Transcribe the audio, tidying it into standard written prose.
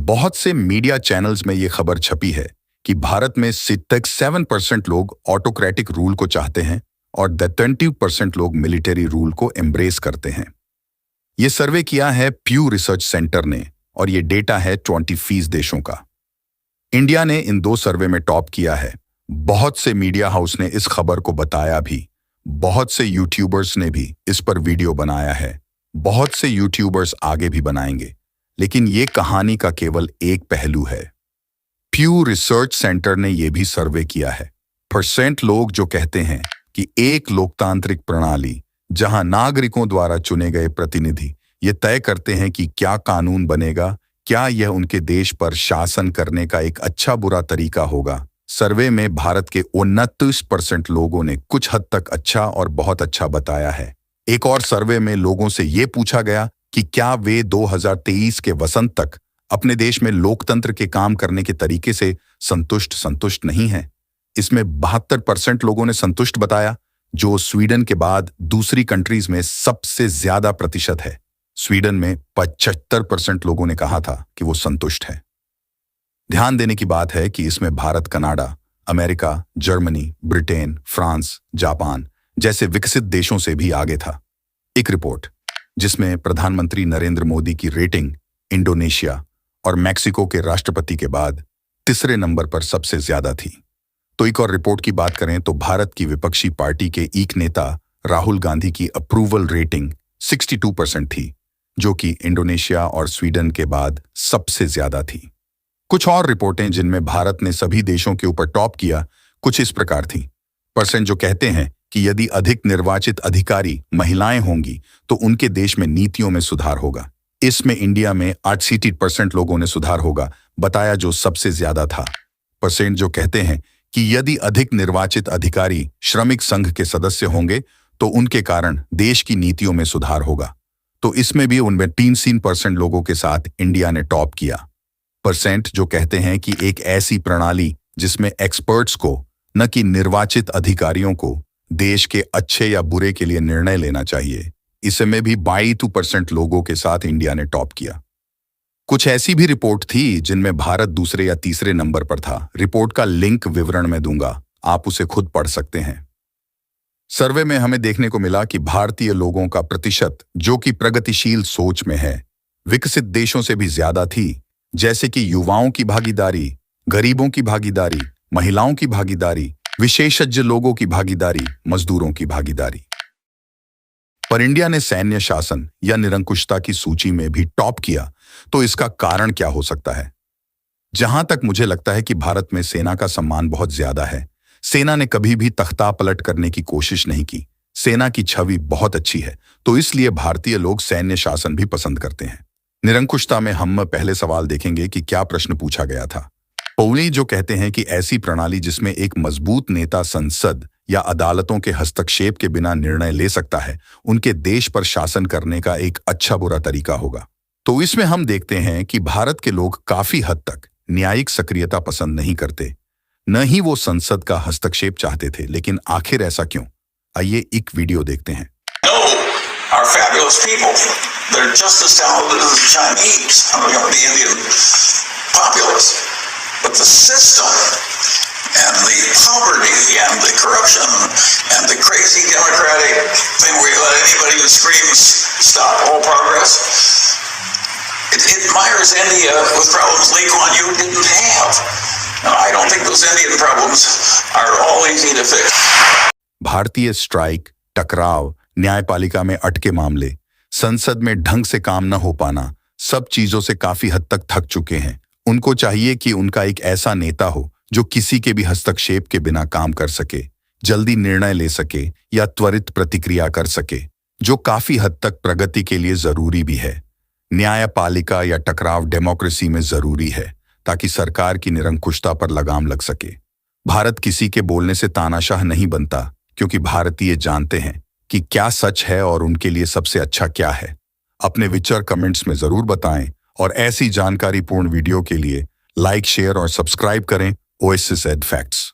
बहुत से media channels में ये खबर छपी है कि भारत में 67% लोग ऑटोक्रेटिक रूल को चाहते हैं और 20% लोग मिलिट्री रूल को एम्ब्रेस करते हैं। ये सर्वे किया है प्यू रिसर्च सेंटर ने और ये डेटा है 20 देशों का। इंडिया ने इन दो सर्वे में टॉप किया है। बहुत से मीडिया हाउस ने इस खबर को बताया भी, बहुत से यूट्यूबर्स ने भी इस पर वीडियो बनाया है, बहुत से यूट्यूबर्स आगे भी बनाएंगे, लेकिन ये कहानी का केवल एक पहलू है। प्यू रिसर्च सेंटर ने यह भी सर्वे किया है। % लोग जो कहते हैं कि एक लोकतांत्रिक प्रणाली जहां नागरिकों द्वारा चुने गए प्रतिनिधि ये तय करते हैं कि क्या कानून बनेगा, क्या यह उनके देश पर शासन करने का एक अच्छा बुरा तरीका होगा। सर्वे में भारत के 29% लोगों ने कुछ हद तक अच्छा और बहुत अच्छा बताया है। एक और सर्वे में लोगों से ये पूछा गया कि क्या वे 2023 के वसंत तक अपने देश में लोकतंत्र के काम करने के तरीके से संतुष्ट नहीं हैं। इसमें 72% लोगों ने संतुष्ट बताया, जो स्वीडन के बाद दूसरी कंट्रीज में सबसे ज्यादा प्रतिशत है। स्वीडन में 75% लोगों ने कहा था कि वो संतुष्ट है। ध्यान देने की बात है कि इसमें Bharat, Canada, America, Germany, Britain, France, Japan जैसे विकसित देशों से भी आगे था। एक रिपोर्ट जिसमें प्रधानमंत्री नरेंद्र मोदी की रेटिंग इंडोनेशिया और मैक्सिको के राष्ट्रपति के बाद तीसरे नंबर पर सबसे ज्यादा थी। तो एक और रिपोर्ट की बात करें तो भारत की विपक्षी पार्टी के एक नेता राहुल गांधी की अप्रूवल रेटिंग 62% थी, जो कि इंडोनेशिया और स्वीडन के बाद सबसे ज्यादा थी। कुछ और रिपोर्टें जिनमें भारत ने सभी देशों के ऊपर टॉप किया कुछ इस प्रकार थी। % जो कहते हैं कि यदि अधिक निर्वाचित अधिकारी महिलाएं होंगी तो उनके देश में नीतियों में सुधार होगा। इसमें इंडिया में 68% लोगों ने सुधार होगा बताया, जो सबसे ज्यादा था। % जो कहते हैं कि यदि अधिक निर्वाचित अधिकारी श्रमिक संघ के सदस्य होंगे तो उनके कारण देश की नीतियों में सुधार होगा। तो इसमें भी उनमें 3% लोगों के साथ इंडिया ने टॉप किया। % जो कहते हैं कि एक ऐसी प्रणाली जिसमें एक्सपर्ट्स को, न कि निर्वाचित अधिकारियों को, देश के अच्छे या बुरे के लिए निर्णय लेना चाहिए, इसमें भी 22% लोगों के साथ इंडिया ने टॉप किया। कुछ ऐसी भी रिपोर्ट थी जिनमें भारत दूसरे या तीसरे नंबर पर था। रिपोर्ट का लिंक विवरण में दूंगा, आप उसे खुद पढ़ सकते हैं। सर्वे में हमें देखने को मिला कि भारतीय लोगों का प्रतिशत, जो कि प्रगतिशील सोच में है, विकसित देशों से भी ज्यादा थी, जैसे कि युवाओं की भागीदारी, गरीबों की भागीदारी, महिलाओं की भागीदारी, विशेषज्ञ लोगों की भागीदारी, मजदूरों की भागीदारी। पर इंडिया ने सैन्य शासन या निरंकुशता की सूची में भी टॉप किया, तो इसका कारण क्या हो सकता है? जहां तक मुझे लगता है कि भारत में सेना का सम्मान बहुत ज्यादा है। सेना ने कभी भी तख्ता पलट करने की कोशिश नहीं की। सेना की छवि बहुत अच्छी है, तो इसलिए भारतीय लोग सैन्य शासन भी पसंद करते हैं। निरंकुशता में हम पहले सवाल देखेंगे कि क्या प्रश्न पूछा गया था। पौली जो कहते हैं कि ऐसी प्रणाली जिसमें एक मजबूत नेता संसद या अदालतों के हस्तक्षेप के बिना निर्णय ले सकता है, उनके देश पर शासन करने का एक अच्छा बुरा तरीका होगा। तो इसमें हम देखते हैं कि भारत के लोग काफी हद तक न्यायिक सक्रियता पसंद नहीं करते, न ही वो संसद का हस्तक्षेप चाहते थे। लेकिन आखिर ऐसा क्यों? आइए एक वीडियो देखते हैं। Are fabulous people. They're just as talented as the Chinese, the Indian populace. But the system and the poverty and the corruption and the crazy democratic thing where you let anybody who screams stop all progress, it mirrors India with problems Lee Kuan Yew didn't have. Now, I don't think those Indian problems are all easy to fix. भारतीय strike, टकराव, न्यायपालिका में अटके मामले, संसद में ढंग से काम न हो पाना, सब चीजों से काफी हद तक थक चुके हैं। उनको चाहिए कि उनका एक ऐसा नेता हो जो किसी के भी हस्तक्षेप के बिना काम कर सके, जल्दी निर्णय ले सके या त्वरित प्रतिक्रिया कर सके, जो काफी हद तक प्रगति के लिए जरूरी भी है। न्यायपालिका या टकराव डेमोक्रेसी में जरूरी है ताकि सरकार की निरंकुशता पर लगाम लग सके। भारत किसी के बोलने से तानाशाह नहीं बनता, क्योंकि भारतीय जानते हैं कि क्या सच है और उनके लिए सबसे अच्छा क्या है। अपने विचार कमेंट्स में जरूर बताएं और ऐसी जानकारीपूर्ण वीडियो के लिए लाइक, शेयर और सब्सक्राइब करें ओएसिस एड फैक्ट्स।